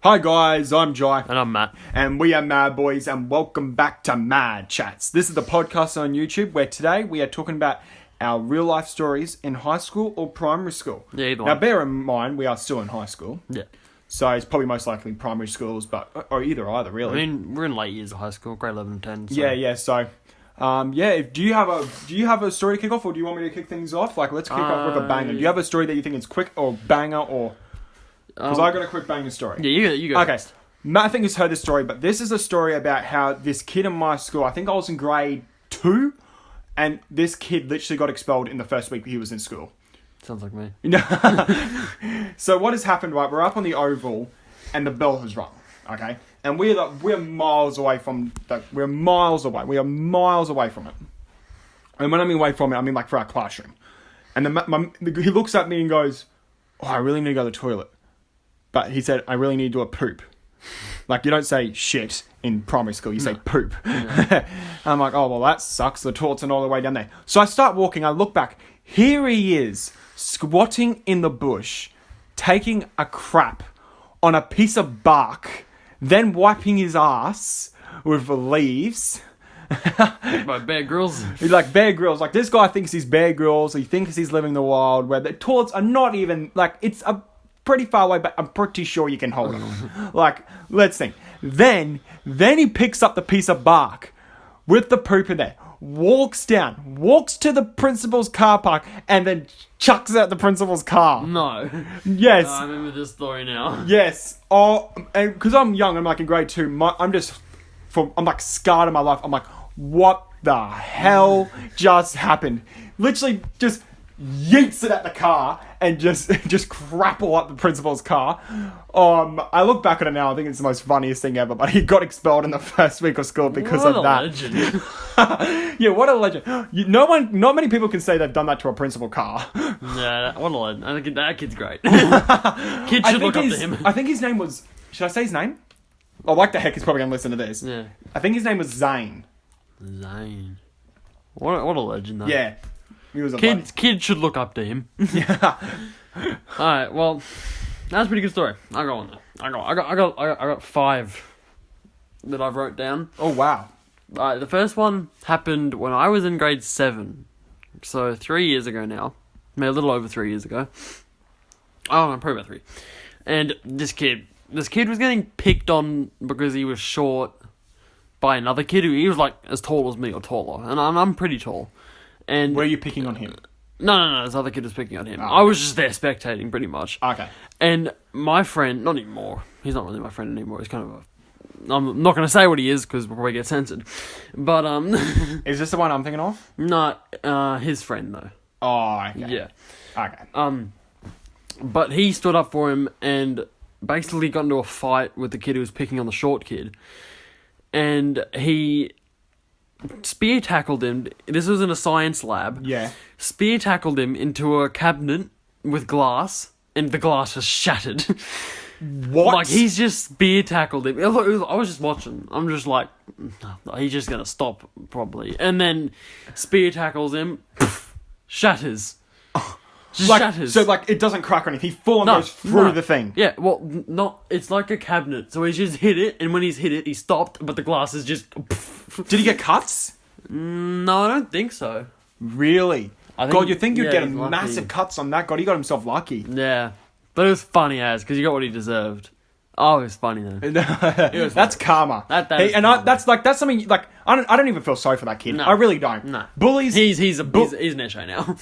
Hi guys, I'm Jai. And I'm Matt. And we are Mad Boys, and welcome back to Mad Chats. This is the podcast on YouTube where today we are talking about our real life stories in high school or primary school. Yeah, either Now one. bear in mind, we are still in high school. Yeah. So it's probably most likely primary schools, or either really. I mean, we're in late years of high school, grade 11 and 10. So. Yeah, so... do you have a story to kick off, or do you want me to kick things off? Like, let's kick off with a banger. Do you have a story that you think is quick or banger, or... Because I got a quick banger story. Yeah, you go Okay. first. Matt, I think has heard this story, but this is a story about how this kid in my school, I think I was in grade 2, and this kid literally got expelled in the first week he was in school. Sounds like me. So what has happened, right? We're up on the oval, and the bell has rung, okay? And we're miles away from... We are miles away from it. And when I mean away from it, I mean like for our classroom. And he looks at me and goes, "Oh, I really need to go to the toilet." But he said, "I really need to do a poop." Like, you don't say shit in primary school, you say poop. And I'm like, oh, well, that sucks. The toilet's all the way down there. So I start walking, I look back. Here he is, squatting in the bush, taking a crap on a piece of bark, then wiping his ass with the leaves. By Bear Grylls. He's like Bear Grylls. Like, this guy thinks he's Bear Grylls. He thinks he's living the wild, where the toilets are not even, like, it's a pretty far away, but I'm pretty sure you can hold them. Like, let's think. Then he picks up the piece of bark with the poop in there, walks to the principal's car park, and then chucks out the principal's car. No. Yes. I remember this story now. Yes. Oh, and because I'm young, I'm like in grade 2. I'm like scarred in my life. I'm like, what the hell just happened? Literally just yeets it at the car and just crapple up the principal's car. I look back on it now, I think it's the most funniest thing ever, but he got expelled in the first week of school because of that. Legend. Yeah, what a legend. Not many people can say they've done that to a principal car. Yeah, what a legend. I think that kid's great. Kid should look up to him. I think his name was... Should I say his name? Oh, like the heck, he's probably going to listen to this. Yeah. I think his name was Zane. Zane. What a legend, though. Yeah. He was a Kid should look up to him. Yeah. Alright, well, that's a pretty good story. I got one though. I got 5 that I've wrote down. Oh, wow. The first one happened when I was in grade 7. So 3 years ago now. Maybe a little over 3 years ago. Oh, no, probably about 3. And this kid was getting picked on because he was short by another kid who he was like as tall as me or taller. And I'm pretty tall. And Were you picking on him? No, this other kid was picking on him. Oh, I was just there spectating, pretty much. Okay. And my friend, not anymore. He's not really my friend anymore. He's kind of a... I'm not going to say what he is, because we'll probably get censored. But, Is this the one I'm thinking of? no, his friend, though. Oh, okay. Yeah. Okay. But he stood up for him and basically got into a fight with the kid who was picking on the short kid. And he... spear tackled him. This was in a science lab. Yeah. Spear tackled him into a cabinet with glass, and the glass was shattered. What? Like, he's just spear tackled him. I was just watching. I'm just like, no, he's just gonna stop, probably. And then spear tackles him, shatters. Shatters. So, like, it doesn't crack or anything. He full on goes through the thing. Yeah, well, it's like a cabinet. So he's just hit it, and when he's hit it, he stopped, but the glass is just... Did he get cuts? No, I don't think so. Really? God, you think you'd get he's lucky. massive cuts on that? God, he got himself lucky. Yeah. But it was funny as, because he got what he deserved. Oh, it was funny though. That's karma. That's something like I don't even feel sorry for that kid. No. I really don't. No. Bullies. He's an issue now.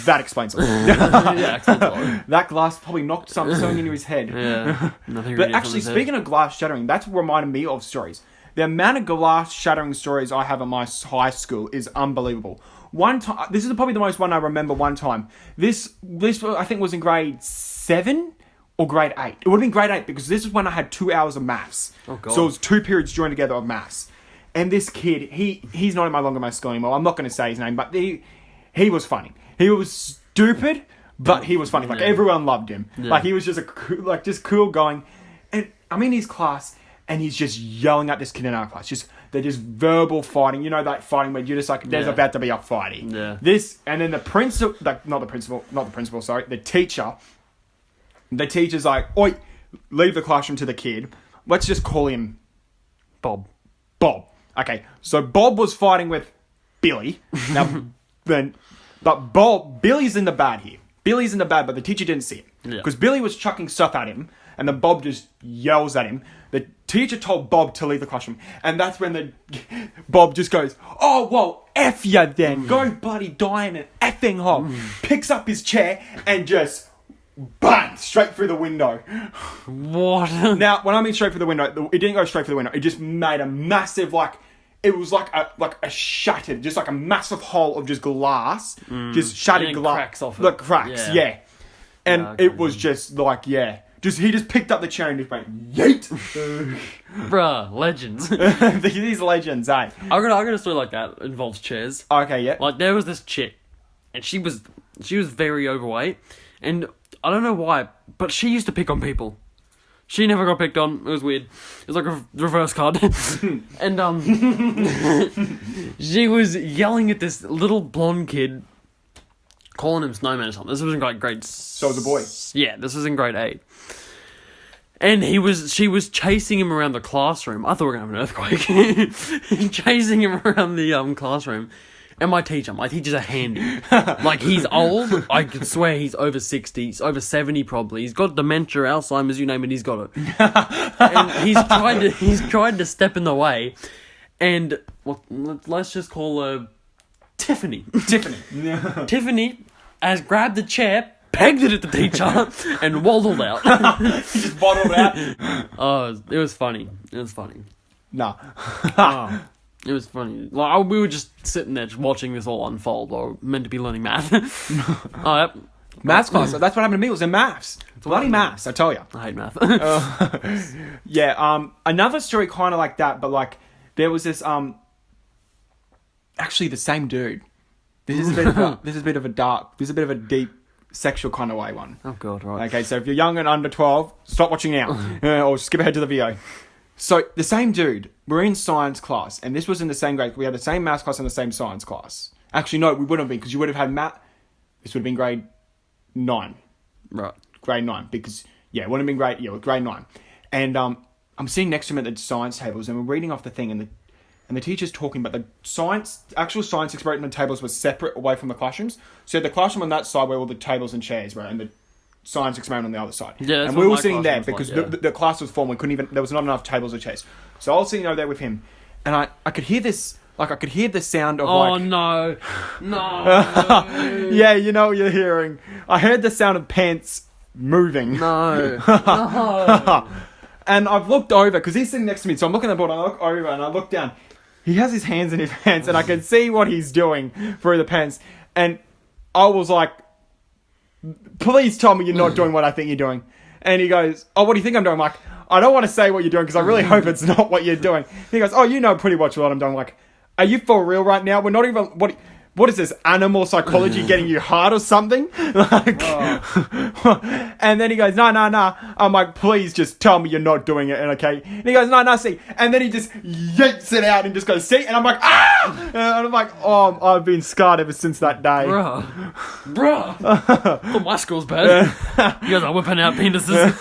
That explains it. Yeah, explains a lot. That glass probably knocked something into his head. Yeah. But actually, speaking of glass shattering, that's reminded me of stories. The amount of glass shattering stories I have at my high school is unbelievable. One time, this is probably the most one I remember. One time, this I think was in grade 7 or grade 8. It would have been grade 8 because this is when I had 2 hours of maths. Oh god! So it was 2 periods joined together of maths. And this kid, he's not no longer in my school anymore. I'm not going to say his name, but he was funny. He was stupid, but he was funny. Like everyone loved him. Yeah. Like he was just just cool going. And I'm in his class. And he's just yelling at this kid in our class. They're just verbal fighting. You know that fighting where you're just like, there's about to be a fighting. Yeah. And then the principal, the teacher. The teacher's like, oi, leave the classroom to the kid. Let's just call him Bob. Okay, so Bob was fighting with Billy. Now, but Billy's in the bad here. Billy's in the bad, but the teacher didn't see it. Because Billy was chucking stuff at him, and then Bob just yells at him. The teacher told Bob to leave the classroom, and that's when Bob just goes, "Oh, well, F ya then. Go bloody die in an effing hole." Picks up his chair and just bang, straight through the window. What? Now, when I mean straight through the window, it didn't go straight through the window. It just made a massive, it was like a shattered, just like a massive hole of just glass. Just shattered glass. Cracks off it. The cracks, yeah. And it was just he just picked up the chair and just went, yeet! Bruh, legends. These legends, eh? I got a story like that. It involves chairs. Okay, yeah. Like, there was this chick, and she was very overweight, and I don't know why, but she used to pick on people. She never got picked on. It was weird. It was like a reverse card. And, she was yelling at this little blonde kid, calling him Snowman or something. This was in grade... So it was a boy? Yeah, this was in grade 8. And she was chasing him around the classroom. I thought we were going to have an earthquake. Chasing him around the classroom. And my teacher's a handy. Like, he's old. I could swear he's over 60. He's over 70 probably. He's got dementia, Alzheimer's, you name it, he's got it. And he's tried to step in the way. And, well, let's just call her Tiffany. Tiffany has grabbed the chair, pegged it at the teacher, and waddled out. He just waddled out? Oh, it was funny. Nah. It was funny. Like, we were just sitting there just watching this all unfold. Or meant to be learning math. Yep. Maths class. That's what happened to me. It was in maths. Bloody maths, I tell you. I hate math. Yeah. Another story kind of like that, but there was this actually the same dude. This is a bit of a deep sexual kind of way one. Oh god, right. Okay, so if you're young and under 12, stop watching now, or skip ahead to the video. So, the same dude, we're in science class, and this was in the same grade. We had the same maths class and the same science class. Actually, no, we wouldn't have been, because you would have had math. This would have been grade 9. Right. Grade 9, because, it wouldn't have been grade 9. And I'm sitting next to him at the science tables, and we're reading off the thing, and the teacher's talking, but the actual science experiment tables were separate away from the classrooms. So, you had the classroom on that side where all the tables and chairs were, and the science experiment on the other side. Yeah, and we were sitting there because the class was full. We couldn't even. There was not enough tables or chairs. So I was sitting over there with him, and I could hear this. I could hear the sound of no. Yeah, you know what you're hearing. I heard the sound of pants moving. No. And I've looked over because he's sitting next to me. So I'm looking at the board. And I look over and I look down. He has his hands in his pants, and I can see what he's doing through the pants. And I was like, please tell me you're not doing what I think you're doing. And he goes, oh, what do you think I'm doing? I'm like, I don't want to say what you're doing because I really hope it's not what you're doing. He goes, oh, you know pretty much what I'm doing. I'm like, are you for real right now? We're not even, what is this, animal psychology getting you hard or something? And then he goes, no. I'm like, please just tell me you're not doing it, and okay? And he goes, no, see. And then he just yanks it out and just goes, see? And I'm like, ah! And I'm like, oh, I've been scarred ever since that day. Bruh. Thought my school's bad. You guys are whipping out penises.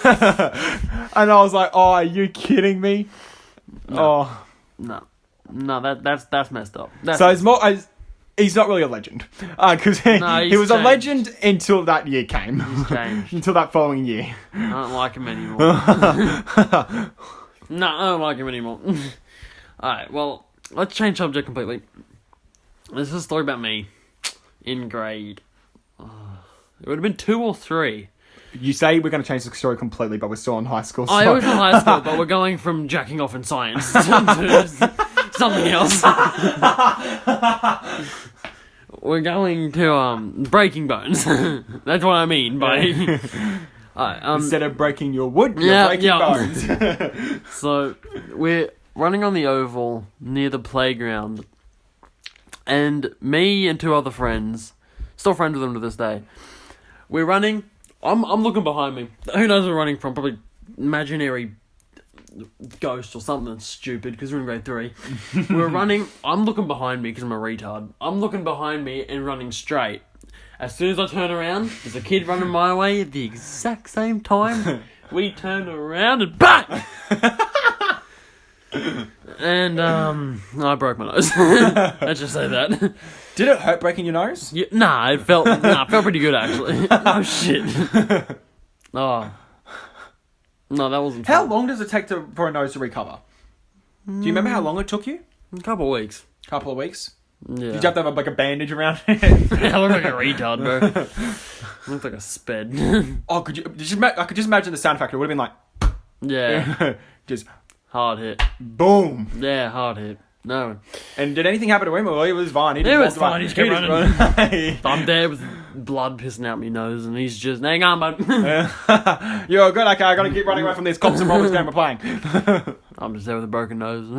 And I was like, oh, are you kidding me? No, that's messed up. He's not really a legend. Because he was a legend until that year came. He's changed. Until that following year. I don't like him anymore. I don't like him anymore. Alright, well, let's change subject completely. This is a story about me in grade... it would have been 2 or 3. You say we're going to change the story completely, but we're still in high school. So. I was in high school, but we're going from jacking off in science to something else. We're going to breaking bones. That's what I mean by instead of breaking your wood, you're breaking bones. So we're running on the oval near the playground, and me and 2 other friends, still friends with them to this day, we're running. I'm looking behind me. Who knows where we're running from? Probably imaginary ghost or something stupid because we're in grade 3. We're running. I'm looking behind me because I'm a retard. I'm looking behind me and running straight. As soon as I turn around, there's a kid running my way at the exact same time. We turned around and bang! And I broke my nose. Let's just say that. Did it hurt breaking your nose? Yeah, it felt pretty good actually. Oh shit. Oh. No, that wasn't How fun. long does it take for a nose to recover? Do you remember how long it took you? A couple of weeks. Couple of weeks? Yeah. Did you have to have like a bandage around it? I look like a retard, bro. I look like a sped. Oh, I could just imagine the sound effect. It would have been like... Yeah. just Hard hit. boom. Yeah, hard hit. No. And did anything happen to him? Well, he was fine. It was fine. He just kept running. running. I'm there with blood pissing out my nose, and he's just, hang on, bud. You're good. Okay, I gotta keep running away from this cops and robbers game we're playing. I'm just there with a broken nose.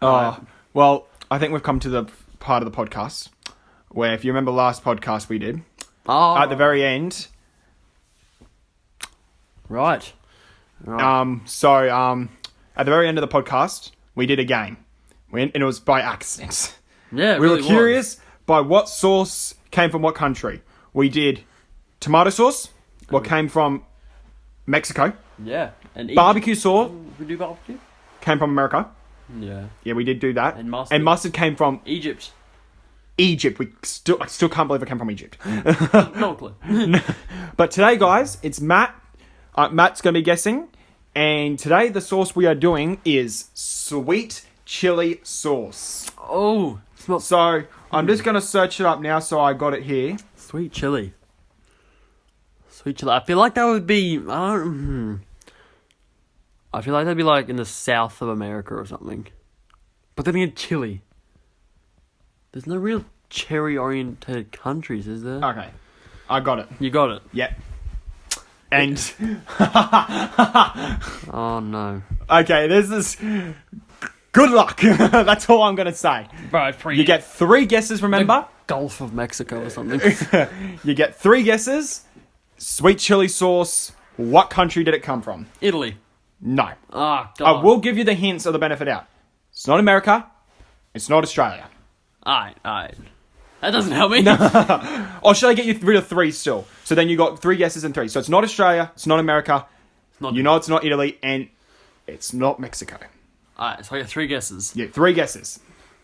Alright. Well, I think we've come to the part of the podcast where, if you remember last podcast we did, Oh. at the very end, Right. at the very end of the podcast, we did a game. And it was by accident. Yeah, it We really were curious by what sauce came from what country. We did tomato sauce, what came from Mexico. was. Yeah. And Barbecue sauce We do barbecue? came from America. Yeah. Yeah, we did do that. And mustard. And mustard came from Egypt. Egypt. I still can't believe it came from Egypt. No clue. But today, guys, it's Matt. Matt's going to be guessing. And today, the sauce we are doing is sweet chili sauce. Oh. Smells So, I'm just going to search it up now so I got it here. sweet chili. Sweet chili. I feel like that would be, I feel like that'd be like in the south of America or something. But then again, Chile. There's no real cherry-oriented countries, is there? Okay. I got it. You got it. Yep. And, Oh no. okay, this is... Good luck. That's all I'm going to say. Bro, You get 3 guesses, remember? Gulf of Mexico or something. You get 3 guesses. Sweet chili sauce. What country did it come from? Italy. No. Ah, I God. will give you the hints of the benefit out. It's not America. It's not Australia. Alright. That doesn't help me. Or should I get you rid of 3 still? So then you got 3 guesses and 3. So it's not Australia. It's not America. Not- You know it's not Italy. And it's not Mexico. Alright, so I got 3 guesses. Yeah, 3 guesses.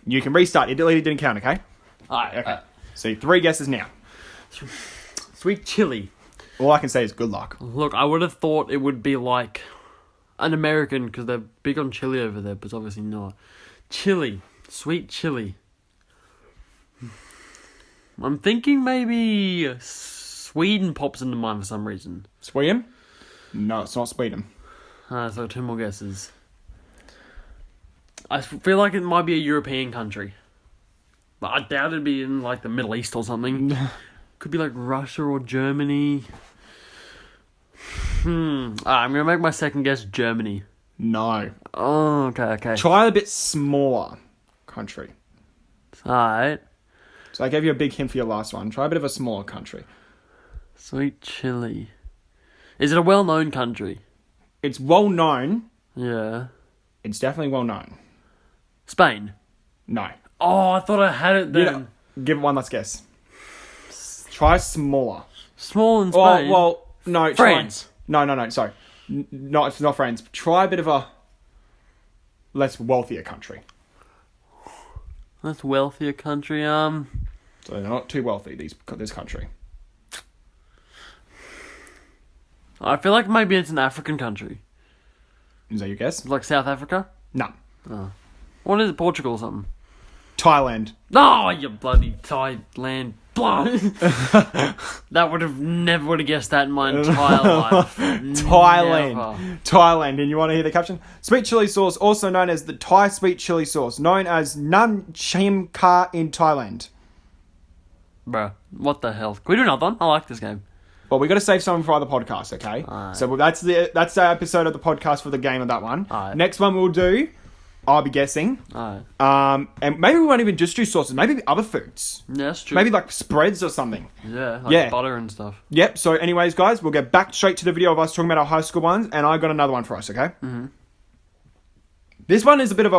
You can restart. Italy didn't count, okay? Alright, Okay. So 3 guesses now. Sweet chili. All I can say is good luck. Look, I would have thought it would be like an American, because they're big on chili over there, but it's obviously not. Chili. Sweet chili. I'm thinking maybe Sweden pops into mind for some reason. Sweden? No, it's not Sweden. So 2 more guesses. I feel like it might be a European country. But I doubt it'd be in like the Middle East or something. Could be like Russia or Germany. I'm gonna make my second guess Germany. No. Oh, okay. Try a bit smaller country. Alright. So I gave you a big hint for your last one. Try a bit of a smaller country. Sweet chili. Is it a well-known country? It's well known. Yeah. It's definitely well known. Spain. No. Oh, I thought I had it then. You know, give it one last guess. Try smaller. Small in Spain. Oh, well, no. France. No, sorry. No, it's not France. Try a bit of a less wealthier country. That's wealthier country. So they're not too wealthy, this country. I feel like maybe it's an African country. Is that your guess? Like South Africa? No. What is it? Portugal or something? Thailand. Oh, you bloody Thailand. That would have never would have guessed that in my entire life. Thailand. Never. Thailand. And you want to hear the caption? Sweet chili sauce, also known as the Thai sweet chili sauce, known as Nam Chim Kha in Thailand. Bruh, what the hell? Can we do another one? I like this game. Well, we got to save something for other podcasts, okay? Alright. So that's the episode of the podcast for the game of that one. Alright. Next one we'll do, I'll be guessing. Alright. And maybe we won't even just do sauces. Maybe other foods. Yeah, that's true. Maybe like spreads or something. Yeah, like Yeah. butter and stuff. Yep. So anyways, guys, we'll get back straight to the video of us talking about our high school ones. And I got another one for us, okay? Mm-hmm. This one is a bit of a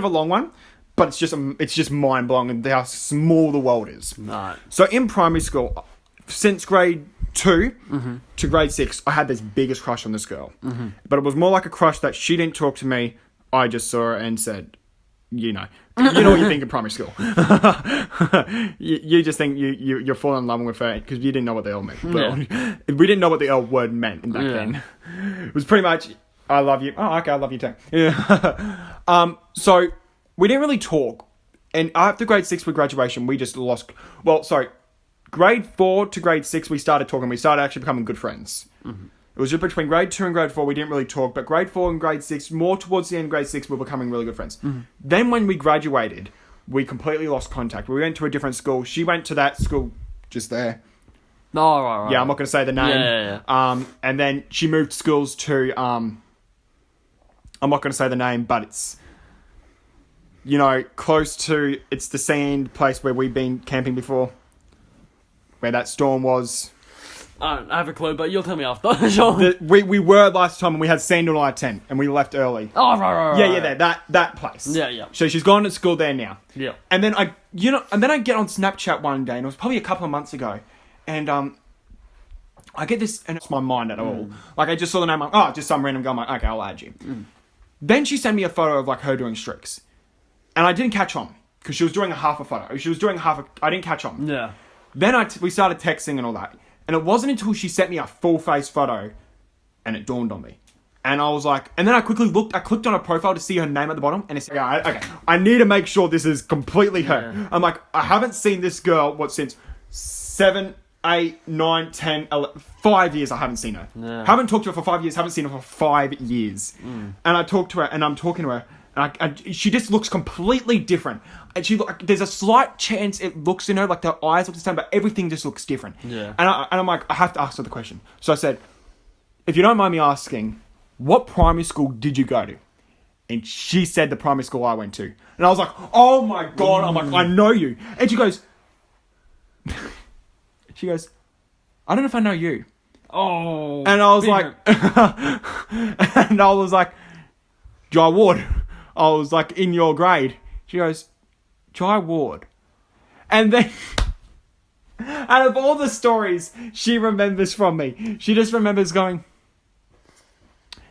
long one. But it's just mind-blowing how small the world is. Alright. So in primary school, since grade 2 to grade 6, I had this biggest crush on this girl. But it was more like a crush that she didn't talk to me. I just saw her and said, you know what you think in primary school. you just think you're falling in love with her because you didn't know what the L meant. But we didn't know what the L word meant back then. It was pretty much, I love you. Oh, okay, I love you too. Yeah. So we didn't really talk. And after grade 6 with graduation, we just lost... Well, sorry. Grade 4 to grade 6, we started talking. We started actually becoming good friends. It was just between grade 2 and grade 4, we didn't really talk. But grade 4 and grade 6, more towards the end of grade 6, we were becoming really good friends. Then when we graduated, we completely lost contact. We went to a different school. She went to that school just there. Oh, right. Yeah, I'm not going to say the name. Yeah. And then she moved schools to... I'm not going to say the name, but it's... You know, close to... It's the same place where we've been camping before. Where that storm was. I don't have a clue, but you'll tell me after. Sure. We were last time and we had sand on our tent and we left early. Oh, right. Yeah, that place. Yeah. So she's gone to school there now. Yeah. And then I get on Snapchat one day, and it was probably a couple of months ago, and I get this, and it's my mind at all. Like, I just saw the name, just some random girl. I'm like, okay, I'll add you. Then she sent me a photo of like her doing strips, and I didn't catch on because she was doing a half a photo. I didn't catch on. Yeah. Then we started texting and all that. And it wasn't until she sent me a full-face photo and it dawned on me. And I was like... And then I quickly looked... I clicked on her profile to see her name at the bottom. And it's like, okay, I need to make sure this is completely her. Yeah. I'm like, I haven't seen this girl, since 7, 8, 9, 10, 11... 5 years I haven't seen her. Yeah. Haven't talked to her for 5 years. Haven't seen her for 5 years. And I talked to her and I'm talking to her. And she just looks completely different. And there's a slight chance it looks in her, like her eyes look the same, but everything just looks different. Yeah. And I'm like, I have to ask her the question. So I said, if you don't mind me asking, what primary school did you go to? And she said the primary school I went to. And I was like, oh my God. I'm like, I know you. And she goes, I don't know if I know you. Oh. And I was like, Jai Ward. I was like, in your grade. She goes, Jai Ward. And then, out of all the stories she remembers from me, she just remembers going,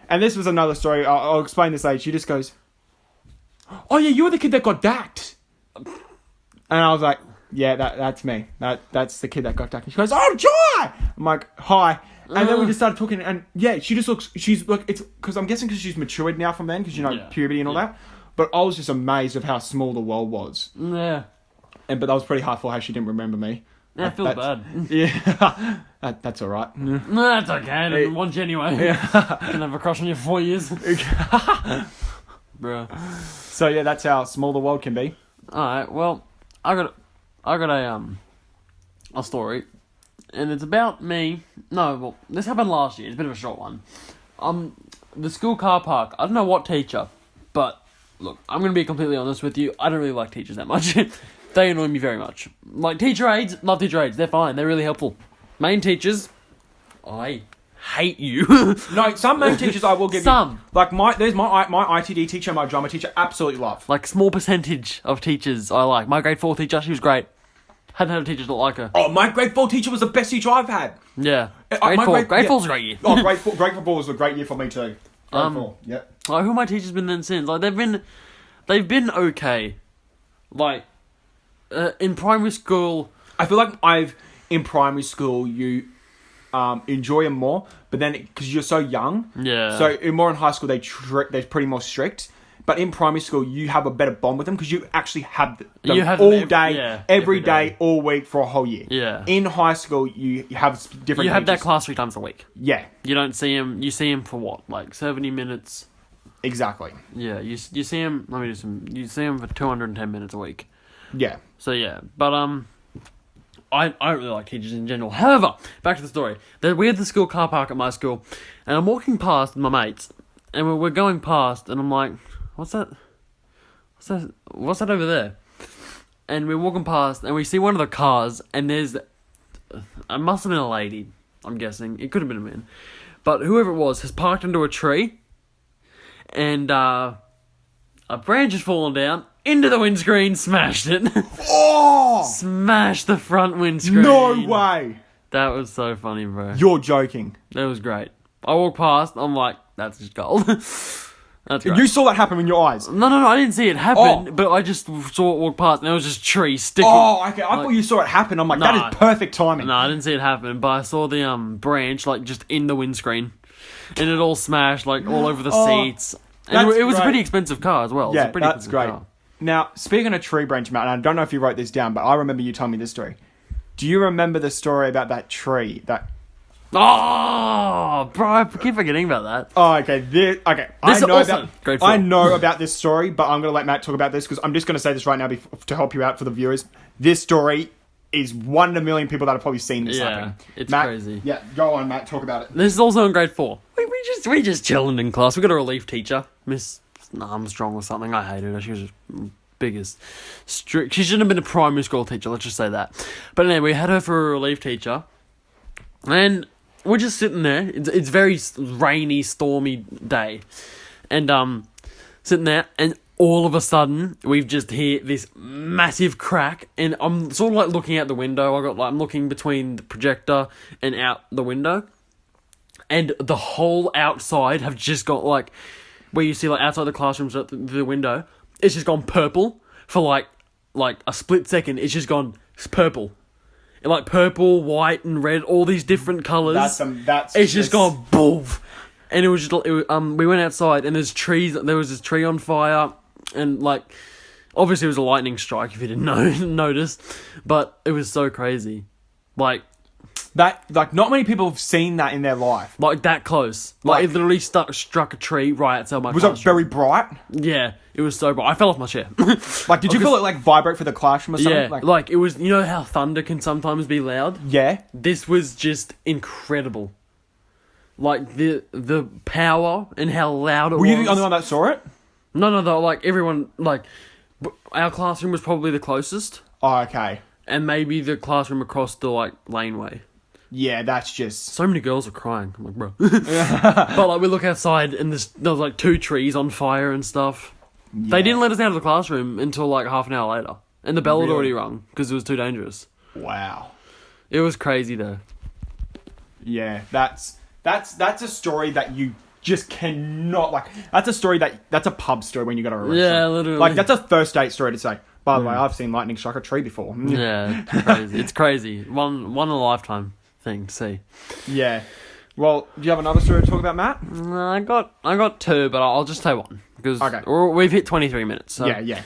and this was another story, I'll explain this later. She just goes, oh yeah, you were the kid that got dacked. And I was like, yeah, that's me. That's the kid that got dacked. And she goes, oh, Jai! I'm like, hi. And then we just started talking, and yeah, she's like, it's, because I'm guessing because she's matured now from then, because, puberty and all that. But I was just amazed of how small the world was. Yeah. But that was pretty hard for how she didn't remember me. Yeah, I feel bad. Yeah. That's alright. No, that's okay. I didn't want you anyway. Yeah. Can have a crush on you for 4 years. Bro. So yeah, that's how small the world can be. Alright, well, I got a story. And it's about me. No, well, this happened last year. It's a bit of a short one. The school car park. I don't know what teacher, but look, I'm going to be completely honest with you. I don't really like teachers that much. They annoy me very much. Like, teacher aides, love teacher aides. They're fine. They're really helpful. Main teachers, I hate you. No, some main teachers I will give some. You. Like, there's my ITD teacher, my drama teacher, absolutely love. Like, small percentage of teachers I like. My grade 4 teacher, she was great. Hadn't had a teacher that like her. Oh, my grade 4 teacher was the best teacher I've had. Yeah. Grade 4's a great year. Oh, grade 4 was a great year for me too. Grade 4, yep. Like, who my teachers been then since? Like, they've been okay. Like, in primary school... I feel like in primary school, you enjoy them more, but then, because you're so young... Yeah. So, more in high school, they're pretty more strict. But in primary school, you have a better bond with them because you actually have them all day, every day, all week for a whole year. Yeah. In high school, you have different. You have that class 3 times a week. Yeah. You don't see him. You see him for what, like 70 minutes. Exactly. Yeah. You see him. Let me do some. You see him for 210 minutes a week. Yeah. So yeah, but I don't really like teachers in general. However, back to the story. We had the school car park at my school, and I'm walking past with my mates, and we're going past, and I'm like, What's that? What's that over there? And we're walking past, and we see one of the cars, and there's... It must have been a lady, I'm guessing. It could have been a man. But whoever it was has parked into a tree, and a branch has fallen down, into the windscreen, smashed it. Oh! Smashed the front windscreen. No way! That was so funny, bro. You're joking. That was great. I walked past. I'm like, that's just gold. That's great. You saw that happen in your eyes. No, I didn't see it happen, but I just saw it walk past, and there was just trees sticking. Oh, okay. I thought you saw it happen. I'm like, that is perfect timing. No, I didn't see it happen, but I saw the branch like just in the windscreen, and it all smashed like all over the seats. And it was a pretty expensive car as well. Yeah, it was a pretty that's great. Car. Now, speaking of tree branch, Matt, and I don't know if you wrote this down, but I remember you telling me this story. Do you remember the story about that tree that... Oh, bro, I keep forgetting about that. Oh, okay. I know about this story, but I'm going to let Matt talk about this because I'm just going to say this right now to help you out for the viewers. This story is 1 in a million people that have probably seen this happen. It's Matt, crazy. Yeah, go on, Matt. Talk about it. This is also in grade 4. We just chilling in class. We got a relief teacher, Miss Armstrong or something. I hated her. She was just biggest strict. She shouldn't have been a primary school teacher. Let's just say that. But anyway, we had her for a relief teacher, and we're just sitting there. It's very rainy, stormy day, and sitting there, and all of a sudden we've just heard this massive crack, and I'm sort of like looking out the window. I'm looking between the projector and out the window, and the whole outside have just got like where you see like outside the classrooms at the window. It's just gone purple for like a split second. It's just gone purple. Like purple, white, and red, all these different colours. It's just gone boom. And it was just we went outside and there's trees. There was this tree on fire, and like obviously it was a lightning strike if you didn't notice, but it was so crazy, like not many people have seen that in their life. Like that close, like it literally struck a tree right outside my. Was it very bright? Yeah, it was so bright. I fell off my chair. Like, did you feel it like vibrate for the classroom or something? Yeah, like it was. You know how thunder can sometimes be loud? Yeah. This was just incredible. Like the power and how loud it was. Were you the only one that saw it? No. Like everyone, like our classroom was probably the closest. Oh, okay. And maybe the classroom across the like laneway. Yeah, that's just... So many girls are crying. I'm like, bro. But like we look outside and there was like 2 trees on fire and stuff. Yeah. They didn't let us out of the classroom until like half an hour later. And the bell had already rung because it was too dangerous. Wow. It was crazy though. Yeah, that's a story that you just cannot... Like, that's a pub story when you go to a restaurant. Yeah, literally. Like, that's a first date story to say. By the way, I've seen lightning strike a tree before. Yeah, it's crazy. It's crazy. One in a lifetime thing to see. Yeah. Well, do you have another story to talk about, Matt? I got 2, but I'll just say one because we've hit 23 minutes. So. Yeah.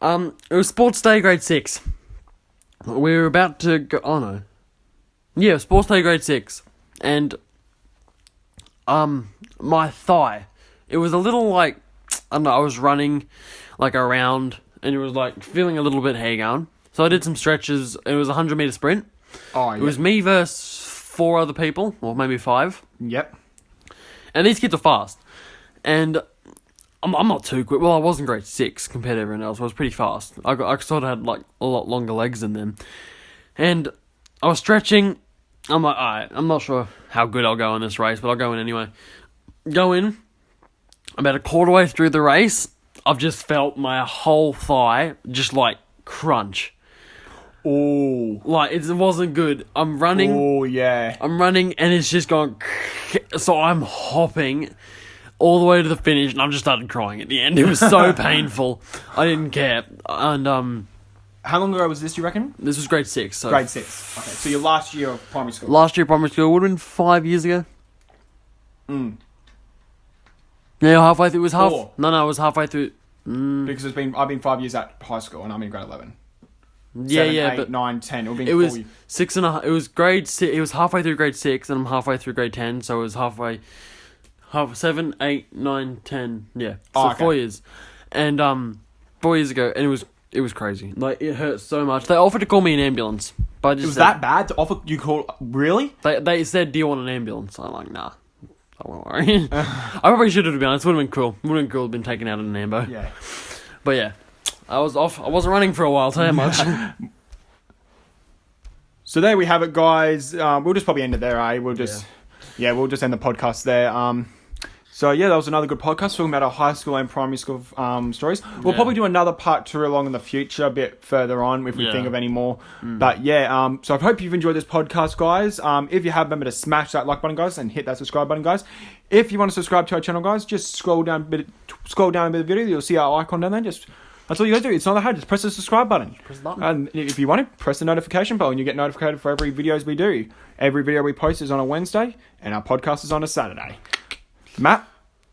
It was sports day, grade 6. We were about to go. Oh no. Yeah, sports day, grade 6, and my thigh. It was a little like I don't know. I was running like around, and it was like feeling a little bit hair going. So I did some stretches. It was a 100-meter sprint. Oh, yeah. It was me versus 4 other people, or maybe 5. Yep. And these kids are fast. And I'm not too quick. Well, I was in grade 6 compared to everyone else. I was pretty fast. I sort of had like a lot longer legs than them. And I was stretching. I'm like, alright, I'm not sure how good I'll go in this race, but I'll go in anyway. Go in. About a quarter way through the race, I've just felt my whole thigh just like crunch. Oh. Like, it wasn't good. I'm running. Oh, yeah. I'm running, and it's just gone. So I'm hopping all the way to the finish, and I've just started crying at the end. It was so painful. I didn't care. And, how long ago was this, you reckon? This was grade 6. So grade 6. Okay, so your last year of primary school. Last year of primary school would have been 5 years ago. Mm. Yeah, halfway through. It was half. 4. No, it was halfway through. Because I've been 5 years at high school, and I'm in grade 11. Yeah, 7, 8, but 9, 10. It was 6 and a half. It was grade 6. It was halfway through grade 6, and I'm halfway through grade 10. So it was half 7, 8, 9, 10. Yeah, so 4 years, and 4 years ago, and it was crazy. Like, it hurt so much. They offered to call me an ambulance, but I just it was that bad to offer. You call really? They said, "Do you want an ambulance?" I'm like, "Nah, I won't worry." I probably should have, to be honest. Would have been cool. Would have been cool. To been taken out in an ambo. Yeah, but yeah. I was off. I wasn't running for a while, tell you much. So there we have it, guys. We'll just probably end it there, eh? We'll just end the podcast there. So yeah, that was another good podcast talking about our high school and primary school stories. We'll probably do another part 2 along in the future, a bit further on if we think of any more. But yeah, so I hope you've enjoyed this podcast, guys. If you have, remember to smash that like button, guys, and hit that subscribe button, guys. If you want to subscribe to our channel, guys, just scroll down a bit of the video. You'll see our icon down there. That's all you gotta do. It's not that hard. Just press the subscribe button. Press the button. And if you want to, press the notification bell, and you get notified for every videos we do. Every video we post is on a Wednesday, and our podcast is on a Saturday. Matt,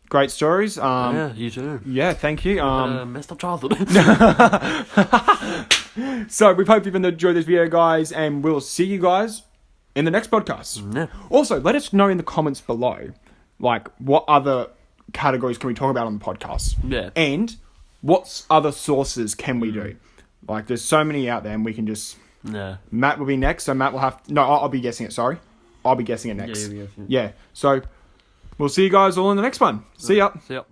great stories. Yeah, you too. Yeah, thank you. Messed up childhood. So we hope you've enjoyed this video, guys, and we'll see you guys in the next podcast. Yeah. Also, let us know in the comments below, like, what other categories can we talk about on the podcast? Yeah. And what other sources can we do? Like, there's so many out there, and we can just... Yeah. Matt will be next, so Matt will have... No, I'll be guessing it, sorry. I'll be guessing it next. Yeah, you'll be guessing it. Yeah, so we'll see you guys all in the next one. See ya. See ya.